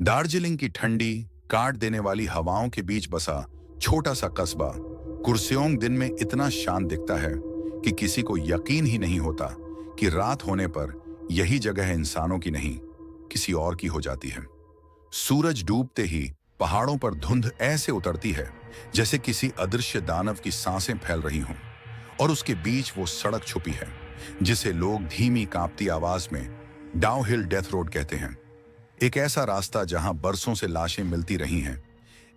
दार्जिलिंग की ठंडी, काट देने वाली हवाओं के बीच बसा छोटा सा कस्बा कुर्सेओंग दिन में इतना शांत दिखता है कि किसी को यकीन ही नहीं होता कि रात होने पर यही जगह इंसानों की नहीं, किसी और की हो जाती है। सूरज डूबते ही पहाड़ों पर धुंध ऐसे उतरती है जैसे किसी अदृश्य दानव की सांसें फैल रही हों, और उसके बीच वो सड़क छुपी है जिसे लोग धीमी कांपती आवाज में डाउनहिल डेथ रोड कहते हैं। एक ऐसा रास्ता जहां बरसों से लाशें मिलती रही हैं,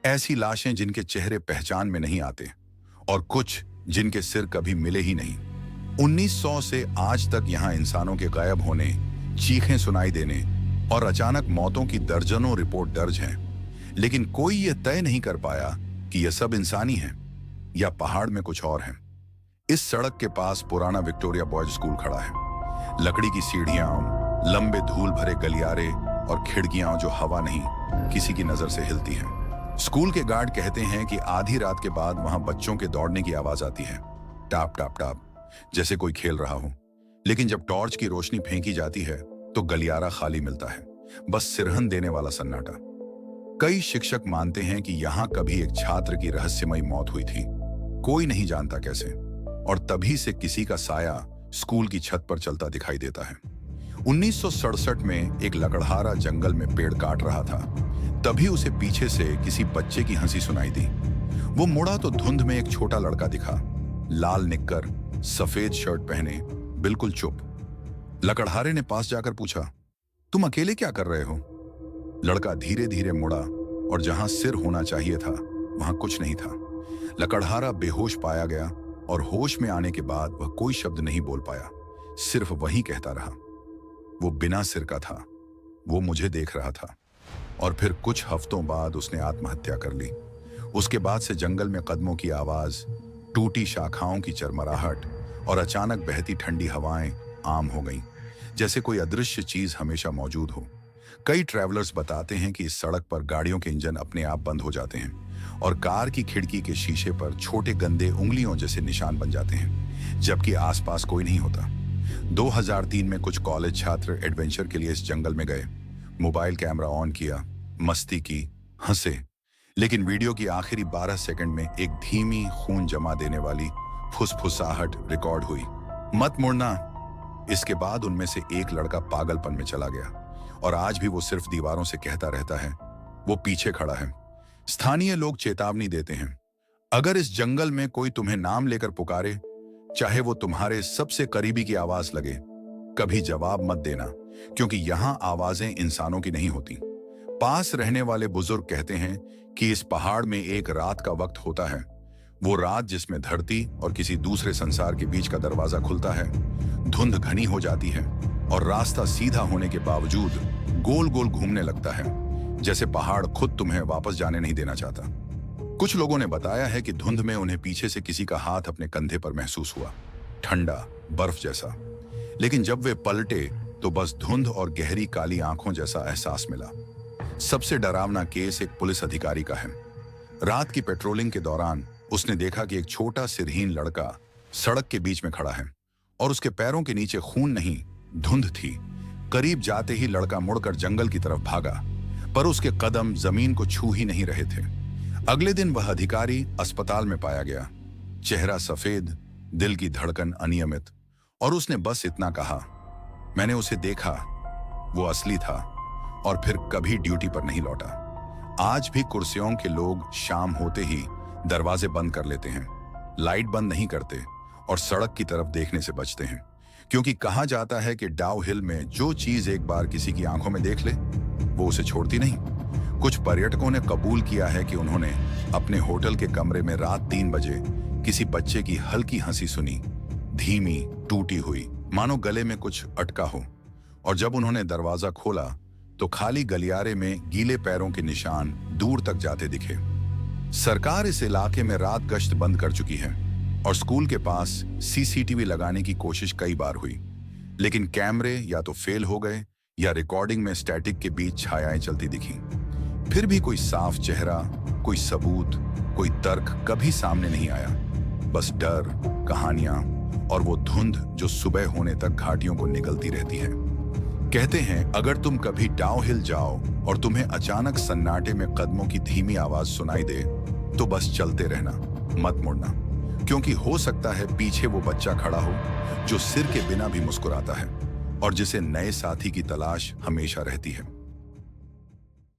ऐसी लाशें जिनके चेहरे पहचान में नहीं आते और कुछ जिनके सिर कभी मिले ही नहीं। 1900 से आज तक यहां इंसानों के गायब होने, चीखें सुनाई देने और अचानक मौतों की दर्जनों रिपोर्ट दर्ज हैं, लेकिन कोई यह तय नहीं कर पाया कि यह सब इंसानी है या पहाड़ में कुछ और है। इस सड़क के पास पुराना विक्टोरिया बॉयज स्कूल खड़ा है। लकड़ी की सीढ़ियां, लंबे धूल भरे गलियारे और खिड़कियां जो हवा नहीं, किसी की नजर से हिलती हैं। स्कूल के गार्ड कहते हैं कि आधी रात के बाद वहां बच्चों के दौड़ने की आवाज आती है, टाप टाप टाप, जैसे कोई खेल रहा हो। लेकिन जब टॉर्च की रोशनी फेंकी जाती है तो गलियारा खाली मिलता है, बस सिरहन देने वाला सन्नाटा। कई शिक्षक मानते हैं कि यहां कभी एक छात्र की रहस्यमयी मौत हुई थी, कोई नहीं जानता कैसे, और तभी से किसी का साया स्कूल की छत पर चलता दिखाई देता है। 1967 में एक लकड़हारा जंगल में पेड़ काट रहा था, तभी उसे पीछे से किसी बच्चे की हंसी सुनाई दी। वो मुड़ा तो धुंध में एक छोटा लड़का दिखा, लाल निक्कर, सफेद शर्ट पहने, बिल्कुल चुप। लकड़हारे ने पास जाकर पूछा, तुम अकेले क्या कर रहे हो? लड़का धीरे धीरे मुड़ा और जहां सिर होना चाहिए था वहां कुछ नहीं था। लकड़हारा बेहोश पाया गया और होश में आने के बाद वह कोई शब्द नहीं बोल पाया, सिर्फ वही कहता रहा, वो बिना सिर का था, वो मुझे देख रहा था। और फिर कुछ हफ्तों बाद उसने आत्महत्या कर ली। उसके बाद से जंगल में कदमों की आवाज, टूटी शाखाओं की चरमराहट और अचानक बहती ठंडी हवाएं आम हो गईं, जैसे कोई अदृश्य चीज हमेशा मौजूद हो। कई ट्रैवलर्स बताते हैं कि इस सड़क पर गाड़ियों के इंजन अपने आप बंद हो जाते हैं और कार की खिड़की के शीशे पर छोटे गंदे उंगलियों जैसे निशान बन जाते हैं, जबकि आसपास कोई नहीं होता। 2003 में कुछ कॉलेज छात्र एडवेंचर के लिए इस जंगल में गए, मोबाइल कैमरा ऑन किया, मस्ती की, हंसे, लेकिन वीडियो की आखिरी 12 सेकंड में एक धीमी खून जमा देने वाली फुसफुसाहट रिकॉर्ड हुई, मत मुड़ना। इसके बाद उनमें से एक लड़का पागलपन में चला गया और आज भी वो सिर्फ दीवारों से कहता रहता है, वो पीछे खड़ा है। स्थानीय लोग चेतावनी देते हैं, अगर इस जंगल में कोई तुम्हें नाम लेकर पुकारे, चाहे वो तुम्हारे सबसे करीबी की आवाज लगे, कभी जवाब मत देना, क्योंकि यहां आवाजें इंसानों की नहीं होती। पास रहने वाले बुजुर्ग कहते हैं कि इस पहाड़ में एक रात का वक्त होता है, वो रात जिसमें धरती और किसी दूसरे संसार के बीच का दरवाजा खुलता है। धुंध घनी हो जाती है और रास्ता सीधा होने के बावजूद गोल गोल घूमने लगता है, जैसे पहाड़ खुद तुम्हें वापस जाने नहीं देना चाहता। कुछ लोगों ने बताया है कि धुंध में उन्हें पीछे से किसी का हाथ अपने कंधे पर महसूस हुआ, ठंडा, बर्फ जैसा। लेकिन जब वे पलटे तो बस धुंध और गहरी काली आंखों जैसा एहसास मिला। सबसे डरावना केस एक पुलिस अधिकारी का है। रात की पेट्रोलिंग के दौरान उसने देखा कि एक छोटा सिरहीन लड़का सड़क के बीच में खड़ा है और उसके पैरों के नीचे खून नहीं, धुंध थी। करीब जाते ही लड़का मुड़कर जंगल की तरफ भागा, पर उसके कदम जमीन को छू ही नहीं रहे थे। अगले दिन वह अधिकारी अस्पताल में पाया गया, चेहरा सफेद, दिल की धड़कन अनियमित, और उसने बस इतना कहा, मैंने उसे देखा, वो असली था, और फिर कभी ड्यूटी पर नहीं लौटा। आज भी कुर्सियों के लोग शाम होते ही दरवाजे बंद कर लेते हैं, लाइट बंद नहीं करते और सड़क की तरफ देखने से बचते हैं, क्योंकि कहा जाता है कि डाउहिल में जो चीज एक बार किसी की आंखों में देख ले, वो उसे छोड़ती नहीं। कुछ पर्यटकों ने कबूल किया है कि उन्होंने अपने होटल के कमरे में रात 3 बजे किसी बच्चे की हल्की हंसी सुनी, धीमी, टूटी हुई, मानो गले में कुछ अटका हो, और जब उन्होंने दरवाजा खोला तो खाली गलियारे में गीले पैरों के निशान दूर तक जाते दिखे। सरकार इस इलाके में रात गश्त बंद कर चुकी है और स्कूल के पास सीसीटीवी लगाने की कोशिश कई बार हुई, लेकिन कैमरे या तो फेल हो गए या रिकॉर्डिंग में स्टैटिक के बीच छायाएं चलती दिखी। फिर भी कोई साफ चेहरा, कोई सबूत, कोई तर्क कभी सामने नहीं आया। बस डर, कहानियां और वो धुंध जो सुबह होने तक घाटियों को निगलती रहती है। कहते हैं अगर तुम कभी डाउनहिल जाओ और तुम्हें अचानक सन्नाटे में कदमों की धीमी आवाज सुनाई दे, तो बस चलते रहना, मत मुड़ना, क्योंकि हो सकता है पीछे वो बच्चा खड़ा हो जो सिर के बिना भी मुस्कुराता है और जिसे नए साथी की तलाश हमेशा रहती है।